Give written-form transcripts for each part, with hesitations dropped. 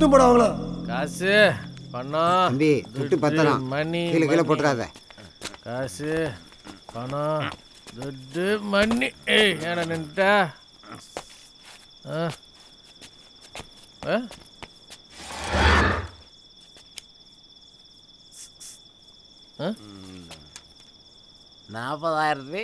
போடுவாங்களா காசு பணம் தம்பி துட்டு பத்தலாம் மணி கீழே கீழே போட்டுறாத. காசு பணம் துட்டு மணி. ஏய் ஏடா நின்ட்டா ஆ 40,000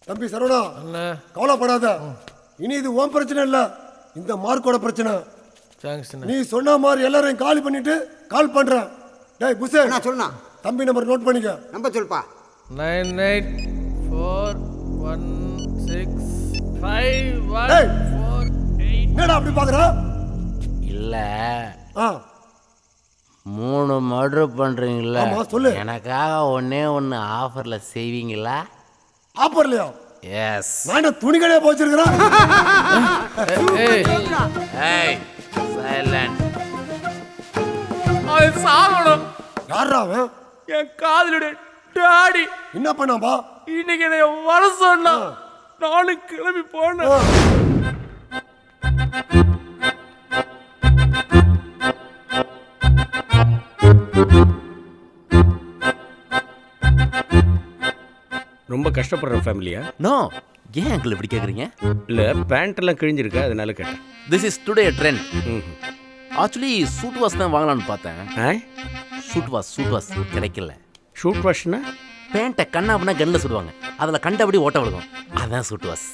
தம்பி சரவணா, கவலைப்படாத. இனி இது உன் பிரச்சனை இல்ல, இந்த மார்க்கோட பிரச்சனை. தேங்க்ஸ். நீ சொன்ன மாதிரி எல்லாரையும் காலி பண்ணிட்டு கால் பண்றேன். டேய் புஷே, நான் சொல்லணும். தம்பி நம்பர் நோட் பண்ணிக்க. நம்பர் சொல்லுப்பா. 9841651488. என்னடா அப்படி பாக்குற? இல்ல ஆ 3 மர்டர் பண்றீங்களா? ஆமா, சொல்லு. எனக்காக ஒண்ணே ஒன்று ஆஃபர்ல செய்வீங்களா? ஆப்பர்லையா? எஸ். நான் என்ன துணி கடையா போச்சிருக்கிறேன்? ஏய் சைலண்ட். அது சாகணும். யாரா அவன்? என் காதலுடைய டாடி என்ன பண்ணாம்பா? இன்னைக்கு என்னை வர சொன்னா நானும் கிளம்பி போனேன். ரொம்ப கஷ்டப்படுற ஃபேமிலியா? நோ, ஏன் அங்கிள் இப்படி கேட்குறீங்க? இல்லை, பேண்ட் எல்லாம் கிழிஞ்சிருக்கு, அதனால கேட்டேன். This is today trend. Actually suit wash தான் வாங்கலாம்னு பார்த்தேன். சூட் வாஷ் கிடைக்கல. ஷூட் வாஷ்னா பேண்ட்டை கண்ணாப்புனா கண்ணில் சுடுவாங்க, அதில் கண்டபடி ஓட்ட விழுகும், அதான் சூட் வாஷ்.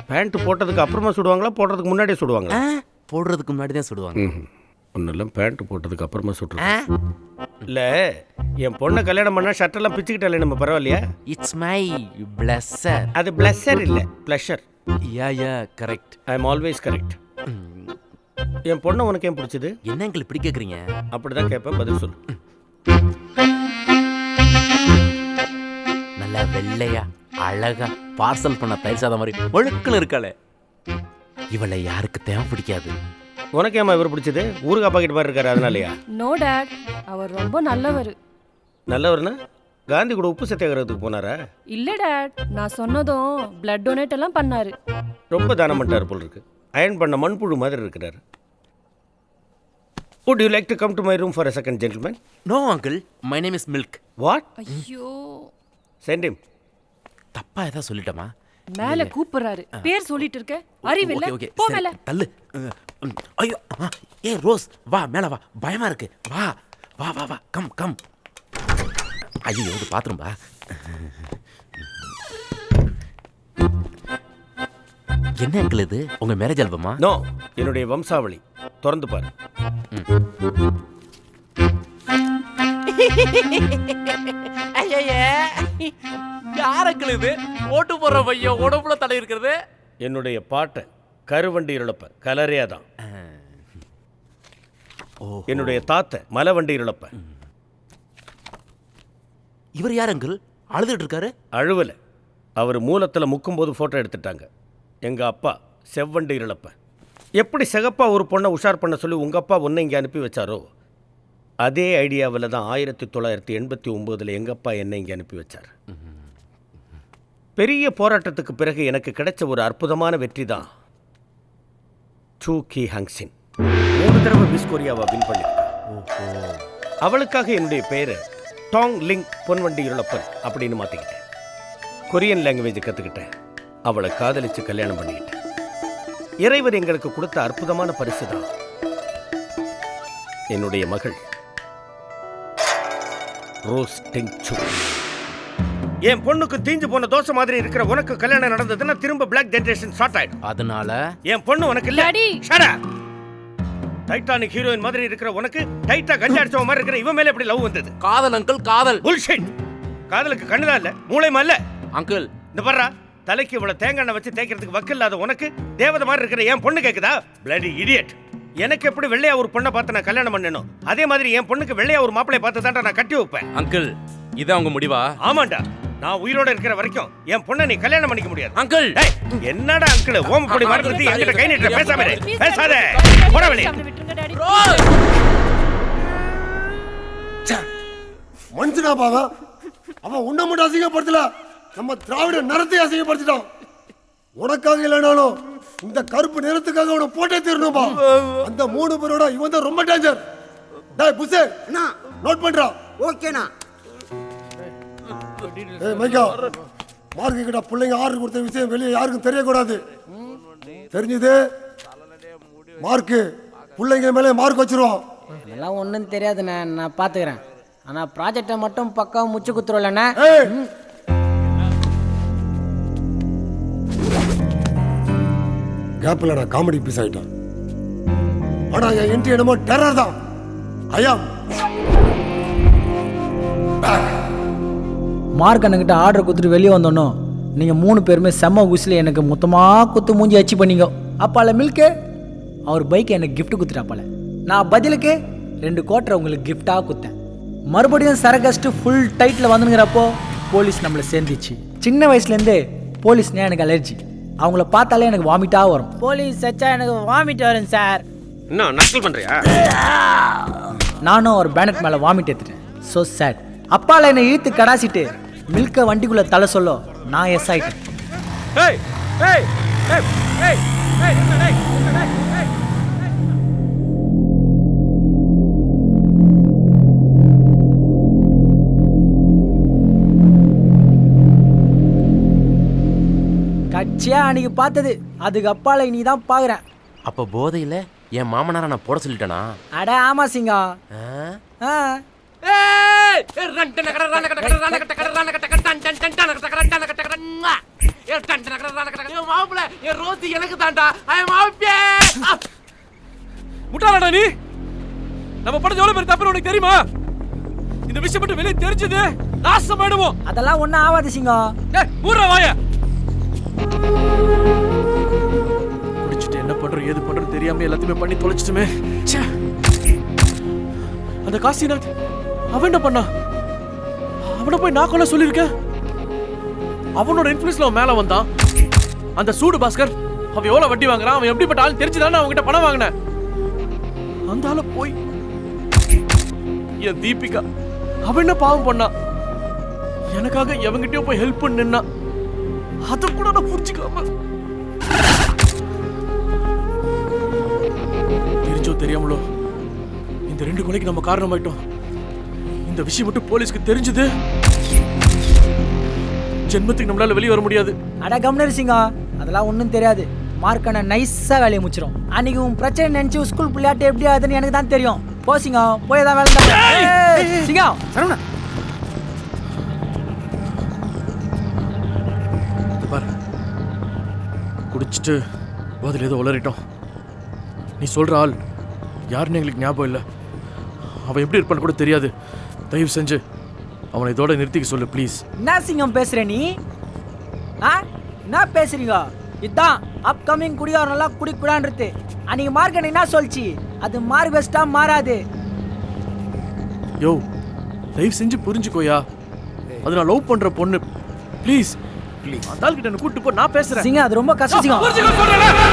பேண்ட் போட்டதுக்கு அப்புறமா சுடுவாங்களா, போடுறதுக்கு முன்னாடியே சுடுவாங்களா? போடுறதுக்கு முன்னாடி தான் சுடுவாங்க. ஒன்றும் பேண்ட் போட்டதுக்கு அப்புறமா சுட்டுருவாங்க. இல்லை, என் பொண்ணை கல்யாணம் பண்ணால் ஷர்ட்டெல்லாம் பிச்சுக்கிட்டாலே நம்ம பரவாயில்லையா? It's my pleasure. அது பிளஸ்ஸர் இல்லை, pleasure. Yeah correct. I am always correct. என் பொண்ணை உனக்கு ஏன் பிடிச்சது? என்ன அங்கிள் இப்படி கேட்குறீங்க? அப்படி தான் கேட்பேன், பதில் சொல்லு. நல்லா வெள்ளையா அழகா பார்சல் பண்ண தயிர் சாதம் மாதிரி ஒழுக்கல் இருக்காளே, இவளை யாருக்கு தேவை பிடிக்காது. உனக்கு ஏமா இவர் பிடிச்சது? ஊருகா பாக்கெட் மாதிரி இருக்காரு, அதனாலயா? நோ டாட், அவர் ரொம்ப நல்லவர். நல்லவர்னா காந்தி கூட உப்பு சத்தியாகிரகத்துக்கு போனாரா? இல்ல டாட், நான் சொன்னதும் பிளட் டொனேட் எல்லாம் பண்ணாரு. ரொம்ப தானம் பண்ணிட்டார் போல் இருக்கு. அயன் பண்ண மண்புழு மாதிரி இருக்கிறார். Would you like to come to my room for a second, gentleman? No uncle, my name is milk. What? ஐயோ, Send him. தப்பா ஏதாவது சொல்லிட்டமா? மேல கூப்பிடுறாரு, பேர் சொல்லிட்டு இருக்க, அறிவில்ல, போ மேல. தள்ளு. ஐயோ, ஏ ரோஸ், வா மேல வா, பயமா இருக்கு, வா வா வா வா, கம். ஐயோ, இது பாத்ரூம் பா. என்ன அங்கிள் இது, உங்க மேரேஜ் ஆல்பமா? நோ, என்னுடைய வம்சாவளி. திறந்து பாரு. யார் அங்கிள் இது? ஓட்டு போடுற பையன் உடம்புல தலை இருக்கிறது. என்னுடைய பாட்டை கருவண்டி இழப்ப கலரையா தான். என்னுடைய தாத்தை மலைவண்டி இழப்ப. இவர் யார் அங்கிள்? அழுதுட்டு இருக்காரு. அழுவல, அவர் மூலத்தில் முக்கும்போது ஃபோட்டோ எடுத்துட்டாங்க. எங்கள் அப்பா செவ்வண்டி இழப்ப. எப்படி சிகப்பா ஒரு பொண்ணை உஷார் பண்ண சொல்லி உங்கள் அப்பா ஒன்றை இங்கே அனுப்பி வச்சாரோ, அதே ஐடியாவில் தான் 1989 எங்கள் அப்பா என்னை இங்கே அனுப்பி வச்சார். பெரிய போராட்டத்துக்கு பிறகு எனக்கு கிடைச்ச ஒரு அற்புதமான வெற்றி தான் சூ கி ஹங்சின். 3 தடவை மிஸ் கொரியாவை வின் பண்ணியிருக்கா. அவளுக்காக என்னுடைய பெயரை டாங் லிங் பொன்வண்டி இருளப்பன் அப்படின்னு மாற்றிக்கிட்டேன். கொரியன் லாங்குவேஜ் கற்றுக்கிட்டேன். அவளை காதலிச்சு கல்யாணம் பண்ணிக்கிட்டேன். இறைவர் எங்களுக்கு கொடுத்த அற்புதமான பரிசு தான் என்னுடைய மகள் ரோஸ் டெங்சு. என் பொண்ணுக்கு தீஞ்சு போன தோசை மாதிரி இருக்கிற உனக்கு கல்யாணம் நடந்ததுன்னா திரும்ப பிளாக் ஜெனரேஷன் ஸ்டார்ட் ஆயிடும். அதனால என் பொண்ணு உனக்கு இல்ல. டைட்டானிக் ஹீரோயின் மாதிரி இருக்கிற உனக்கு டைட்டா கஞ்சா அடிச்சவ மாதிரி இருக்கிற இவன் மேல எப்படி லவ் வந்தது? காதல் அங்கிள், காதல். புல்ஷிட். காதலுக்கு கண்ணுதான் இல்ல, மூளைமா இல்ல. அங்கிள், இந்த பாரா, தலைக்கு இவ்வளவு தேங்காய் எண்ணெய் வச்சு தேய்க்கிறதுக்கு வக்கு இல்லாத உனக்கு தேவதை மாதிரி இருக்கிற என் பொண்ணு கேக்குதா? Bloody idiot. எனக்கு எப்படி வெள்ளையா ஒரு பொண்ணை பார்த்து நான் கல்யாணம் பண்ணணும், அதே மாதிரி என் பொண்ணுக்கு வெள்ளையா ஒரு மாப்பிளைய பார்த்து தான் நான் கட்டி வைப்பேன். அங்கிள், இதான் உங்க முடிவா? ஆமாண்டா, நான் உயிரோட இருக்கிற வரைக்கும் என் பொண்ணை நீ கல்யாணம் பண்ணிக்க முடியாது. அங்கிள், என்னடா அங்கிள் ஓமப்படி மறந்துட்டு என்கிட்ட கை நீட்டுற? பேசாம இரு, பேசாத, போட வெளியே. மனுஷனா பாவன் அவன் உன்னை மட்டும் அசிங்கப்படுத்தல, நம்ம திராவிட நிறத்தை அசிங்கப்படுத்திட்டான். உனக்காக இல்லைனாலும் இந்த கருப்பு நிறத்துக்காக அவனை போட்டே தீரணும்பா. அந்த 3 பேரோட இவன் தான் ரொம்ப டேஞ்சர். டேய் புஷே, அண்ணா நோட் பண்றா. ஓகேண்ணா. ஏய் மைக்கா, மார்க்கு கிட்ட பிள்ளைங்க ஆர்டர் கொடுத்த விஷயம் வெளியே யாருக்கும் தெரியக்கூடாது. தெரிஞ்சது மார்க்கு பிள்ளைங்க மேலே மார்க் வச்சிருவோம். அதெல்லாம் ஒன்றும் தெரியாதுண்ணே, நான் பார்த்துக்கிறேன். ஆனால் ப்ராஜெக்டை மட்டும் பக்காவும் முச்சு குத்துருவலண்ணே. ஏய் கேப்ல நான் காமெடி பீஸ் ஆயிட்டேன். ஆனா என் என்ட்ரி என்னமோ டெரர் தான். ஐயாம் மார்க் அண்ணங்கிட்ட ஆர்டர் கொடுத்துட்டு வெளியே வந்தோன்னோ நீங்கள் 3 பேருமே செம்ம உசில் எனக்கு மொத்தமாக குத்து மூஞ்சி அச்சு பண்ணீங்க. அப்பால மில்க்கு அவர் பைக்கை எனக்கு கிஃப்ட் கொடுத்துட்டாப்பால. நான் பதிலுக்கு 2 கோட்டரை உங்களுக்கு கிஃப்டாக கொடுத்தேன். மறுபடியும் சரகஸ்ட்டு ஃபுல் டைட்டில் வந்துங்கிறப்போ போலீஸ் நம்மளை சேர்ந்துச்சு. சின்ன வயசுலேருந்தே போலீஸ்னே எனக்கு அலர்ஜி. அவங்கள பார்த்தாலே எனக்கு வாமிட்டாக வரும். போலீஸ் வச்சா எனக்கு வாமிட் வரும் சார். என்ன நக்கல் பண்றியா? நானும் ஒரு பேனட் மேலே வாமிட் எடுத்துட்டேன். So sad. அப்பால என்னை இழுத்து கடாசிட்டு மில்கை வண்டிக்குள்ளே தலை சொல்ல நான் எஸ் ஆயிட்டேன். ஏய் ஏய் ஏய் ஏய் ஏய் ஏய் கட்சியா அன்னைக்கு பார்த்தது, அதுக்கு அப்பால நீ தான் பார்க்குறேன். அப்ப போதையில என் மாமனாரை நான் போட சொல்லிட்டேனா? அட ஆமா சிங்கம். ஆ முட்டாளடா நீ. நம்ம படம் எவ்வளவு பேர் தப்பு உனக்கு தெரியுமா? இந்த விஷயம் மட்டும் வெளியே தெரிஞ்சது நாசமாயிடுவோம். அதெல்லாம் ஒன்றும் ஆகாது சிங்கம். மூடுற வாய. குடிச்சிட்டு என்ன பண்றோம் ஏது பண்றோம் தெரியாம எல்லாத்தையுமே பண்ணி தொலைச்சிட்டுமே. அந்த காசிநாத் அவன் என்ன பண்ணா? அவனை போய் நான் கொள்ள சொல்லியிருக்கேன். அவனோட இன்ஃபுளுன்ஸ்ல அவன் மேல வந்தான். அந்த சூடு பாஸ்கர் அவன் எவ்வளவு வட்டி வாங்குறான், அவன் எப்படிப்பட்ட ஆள் தெரிஞ்சுதானே அவன்கிட்ட பணம் வாங்கினேன். அந்த ஆள போய் என் தீபிகா அவன் என்ன பாவம் பண்ணா? எனக்காக எவங்கிட்டயோ போய் ஹெல்ப் பண்ணா. அத கூட நான் புரிஞ்சுக்காம தெரிஞ்சோ தெரியாமலோ இந்த 2 கொலைக்கு நம்ம காரணமாயிட்டோம். இந்த விஷயம் மட்டும் போலீஸ்க்கு தெரிஞ்சது ஜென்மத்துக்கு நம்மளால வெளியே வர முடியாது. அட கம்னர் சிங்கம், அதெல்லாம் ஒன்றும் தெரியாது. மார்க்கான நைஸாக வேலையை முடிச்சிடும். அன்னைக்கு உன் பிரச்சனை நினச்சி ஸ்கூல் பிள்ளையாட்டு எப்படி ஆகுதுன்னு எனக்கு தான் தெரியும். போ சிங்கம், போய் தான் வேலை சிங்கம். சரவணா பாரு, குடிச்சிட்டு பதில் ஏதோ உளறிட்டோம். நீ சொல்ற ஆள் யாருன்னு எங்களுக்கு ஞாபகம் இல்லை. அவன் எப்படி இருப்பான்னு கூட தெரியாது. தயவு செஞ்சு அவனை இதோட நிறுத்திக்க சொல்லு ப்ளீஸ். என்ன சிங்கம் பேசுற நீ? என்ன பேசுறீங்க? இதுதான் அப்கமிங் குடிகாரனெல்லாம் குடிக்கூடான்றது. அன்னைக்கு மார்க்கெட் என்ன சொல்லிச்சு? அது மாறு பெஸ்டா மாறாது. யோ தயவு செஞ்சு புரிஞ்சுக்கோயா. அது நான் லவ் பண்ற பொண்ணு. ப்ளீஸ் ப்ளீஸ் அந்த ஆள்கிட்ட என்ன கூட்டு போ, நான் பேசுறேன். சிங்கம் அது ரொம்ப கஷ்டம் சிங்கம். புரிஞ்சுக்கோ சொல்றேன்.